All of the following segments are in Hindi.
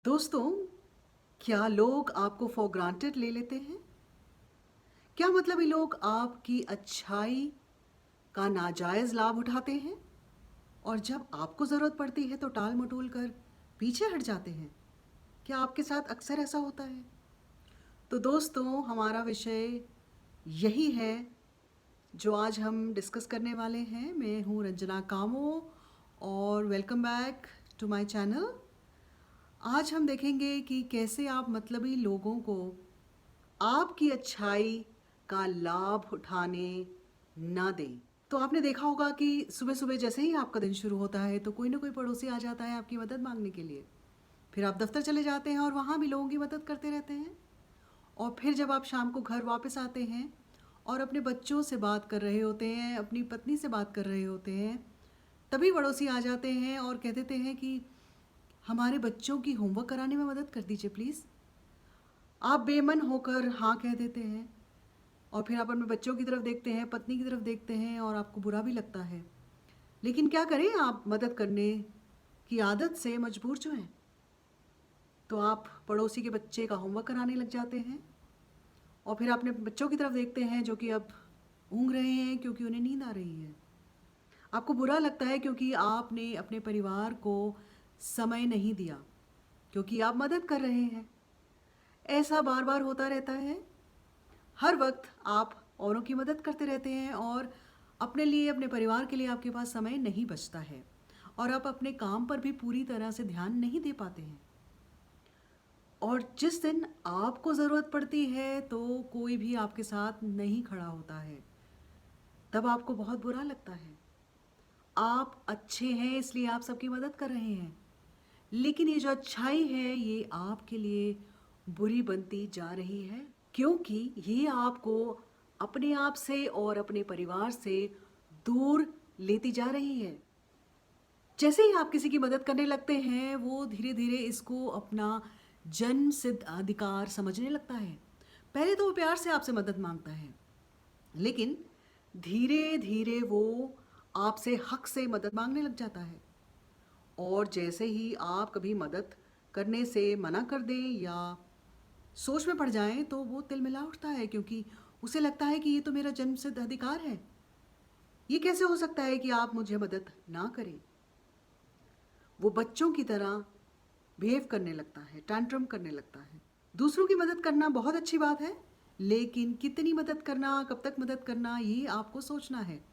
दोस्तों, क्या लोग आपको फॉर ग्रांटेड ले लेते हैं? क्या मतलब ये लोग आपकी अच्छाई का नाजायज़ लाभ उठाते हैं और जब आपको ज़रूरत पड़ती है तो टाल-मटोल कर पीछे हट जाते हैं? क्या आपके साथ अक्सर ऐसा होता है? तो दोस्तों, हमारा विषय यही है जो आज हम डिस्कस करने वाले हैं। मैं हूँ रंजना कामो और welcome back to my channel. आज हम देखेंगे कि कैसे आप मतलबी लोगों को आपकी अच्छाई का लाभ उठाने ना दें। तो आपने देखा होगा कि सुबह-सुबह जैसे ही आपका दिन शुरू होता है तो कोई ना कोई पड़ोसी आ जाता है आपकी मदद मांगने के लिए। फिर आप दफ्तर चले जाते हैं और वहाँ भी लोगों की मदद करते रहते हैं। और फिर जब आप शाम को घर वापस आते हैं और अपने बच्चों से बात कर रहे होते हैं, अपनी पत्नी से बात कर रहे होते हैं, तभी पड़ोसी आ जाते हैं और कह देते हैं कि हमारे बच्चों की होमवर्क कराने में मदद कर दीजिए प्लीज़। आप बेमन होकर हाँ कह देते हैं और फिर आप अपने बच्चों की तरफ देखते हैं, पत्नी की तरफ देखते हैं और आपको बुरा भी लगता है। लेकिन क्या करें, आप मदद करने की आदत से मजबूर जो हैं। तो आप पड़ोसी के बच्चे का होमवर्क कराने लग जाते हैं और फिर अपने बच्चों की तरफ देखते हैं जो कि अब ऊँघ रहे हैं क्योंकि उन्हें नींद आ रही है। आपको बुरा लगता है क्योंकि आपने अपने परिवार को समय नहीं दिया, क्योंकि आप मदद कर रहे हैं। ऐसा बार-बार होता रहता है। हर वक्त आप औरों की मदद करते रहते हैं और अपने लिए, अपने परिवार के लिए आपके पास समय नहीं बचता है और आप अपने काम पर भी पूरी तरह से ध्यान नहीं दे पाते हैं। और जिस दिन आपको ज़रूरत पड़ती है तो कोई भी आपके साथ नहीं खड़ा होता है, तब आपको बहुत बुरा लगता है। आप अच्छे हैं इसलिए आप सबकी मदद कर रहे हैं, लेकिन ये जो अच्छाई है ये आपके लिए बुरी बनती जा रही है, क्योंकि ये आपको अपने आप से और अपने परिवार से दूर लेती जा रही है। जैसे ही आप किसी की मदद करने लगते हैं, वो धीरे-धीरे इसको अपना जन्मसिद्ध अधिकार समझने लगता है। पहले तो वो प्यार से आपसे मदद माँगता है, लेकिन धीरे-धीरे वो आपसे हक से मदद माँगने लग जाता है। और जैसे ही आप कभी मदद करने से मना कर दें या सोच में पड़ जाएँ तो वो तिलमिला उठता है, क्योंकि उसे लगता है कि ये तो मेरा जन्मसिद्ध अधिकार है। ये कैसे हो सकता है कि आप मुझे मदद ना करें? वो बच्चों की तरह बिहेव करने लगता है, टैंट्रम करने लगता है। दूसरों की मदद करना बहुत अच्छी बात है, लेकिन कितनी मदद करना, कब तक मदद करना, ये आपको सोचना है।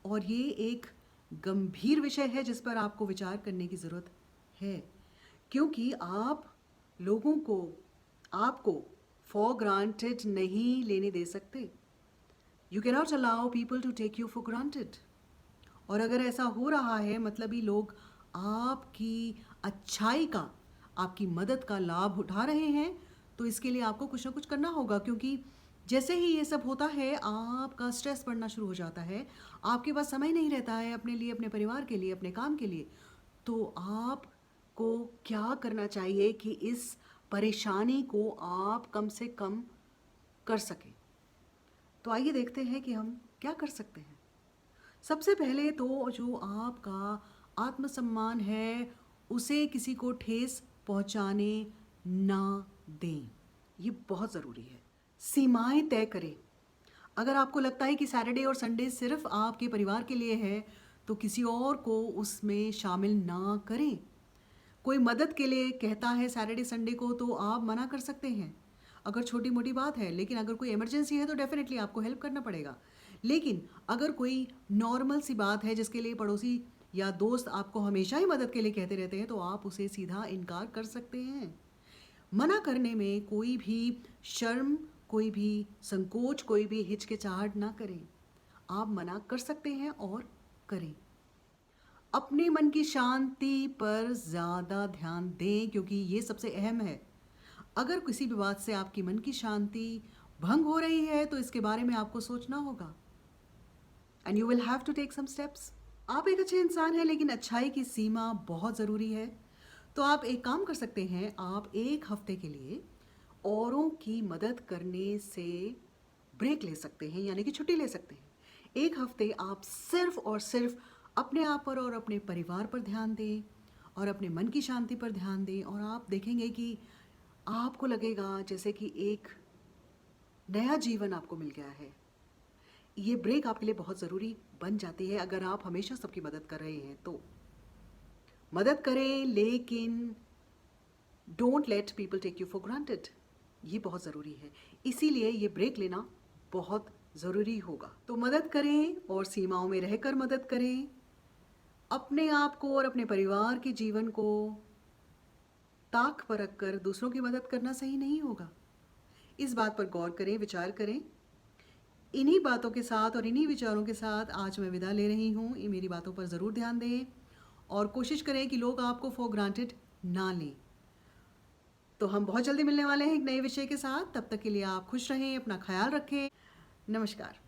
और ये एक गंभीर विषय है जिस पर आपको विचार करने की ज़रूरत है, क्योंकि आप लोगों को आपको फॉर ग्रांटेड नहीं लेने दे सकते। You cannot allow people to take you for granted. और अगर ऐसा हो रहा है, मतलब ही लोग आपकी अच्छाई का, आपकी मदद का लाभ उठा रहे हैं, तो इसके लिए आपको कुछ ना कुछ करना होगा, क्योंकि जैसे ही ये सब होता है आपका स्ट्रेस बढ़ना शुरू हो जाता है। आपके पास समय नहीं रहता है अपने लिए, अपने परिवार के लिए, अपने काम के लिए। तो आपको क्या करना चाहिए कि इस परेशानी को आप कम से कम कर सकें? तो आइए देखते हैं कि हम क्या कर सकते हैं। सबसे पहले तो जो आपका आत्मसम्मान है, उसे किसी को ठेस पहुंचाने ना दें। ये बहुत ज़रूरी है। सीमाएं तय करें। अगर आपको लगता है कि सैटरडे और संडे सिर्फ आपके परिवार के लिए है, तो किसी और को उसमें शामिल ना करें। कोई मदद के लिए कहता है सैटरडे संडे को, तो आप मना कर सकते हैं अगर छोटी मोटी बात है। लेकिन अगर कोई इमरजेंसी है तो डेफिनेटली आपको हेल्प करना पड़ेगा। लेकिन अगर कोई नॉर्मल सी बात है जिसके लिए पड़ोसी या दोस्त आपको हमेशा ही मदद के लिए कहते रहते हैं, तो आप उसे सीधा इनकार कर सकते हैं। मना करने में कोई भी शर्म, कोई भी संकोच, कोई भी हिचकिचाहट ना करें। आप मना कर सकते हैं और करें। अपने मन की शांति पर ज़्यादा ध्यान दें, क्योंकि ये सबसे अहम है। अगर किसी भी बात से आपकी मन की शांति भंग हो रही है तो इसके बारे में आपको सोचना होगा, and you will have to take some steps. आप एक अच्छे इंसान हैं, लेकिन अच्छाई की सीमा बहुत ज़रूरी है। तो आप एक काम कर सकते हैं, आप एक हफ्ते के लिए औरों की मदद करने से ब्रेक ले सकते हैं, यानी कि छुट्टी ले सकते हैं। एक हफ्ते आप सिर्फ और सिर्फ अपने आप पर और अपने परिवार पर ध्यान दें और अपने मन की शांति पर ध्यान दें और आप देखेंगे कि आपको लगेगा जैसे कि एक नया जीवन आपको मिल गया है। ये ब्रेक आपके लिए बहुत ज़रूरी बन जाती है अगर आप हमेशा सबकी मदद कर रहे हैं तो। मदद करें लेकिन don't let people take you for granted, ये बहुत ज़रूरी है। इसीलिए ये ब्रेक लेना बहुत ज़रूरी होगा। तो मदद करें और सीमाओं में रहकर मदद करें। अपने आप को और अपने परिवार के जीवन को ताक पर रखकर दूसरों की मदद करना सही नहीं होगा। इस बात पर गौर करें, विचार करें। इन्हीं बातों के साथ और इन्हीं विचारों के साथ आज मैं विदा ले रही हूँ। मेरी बातों पर ज़रूर ध्यान दें और कोशिश करें कि लोग आपको फॉर ग्रांटेड ना लें। तो हम बहुत जल्दी मिलने वाले हैं एक नए विषय के साथ। तब तक के लिए आप खुश रहें, अपना ख्याल रखें। नमस्कार।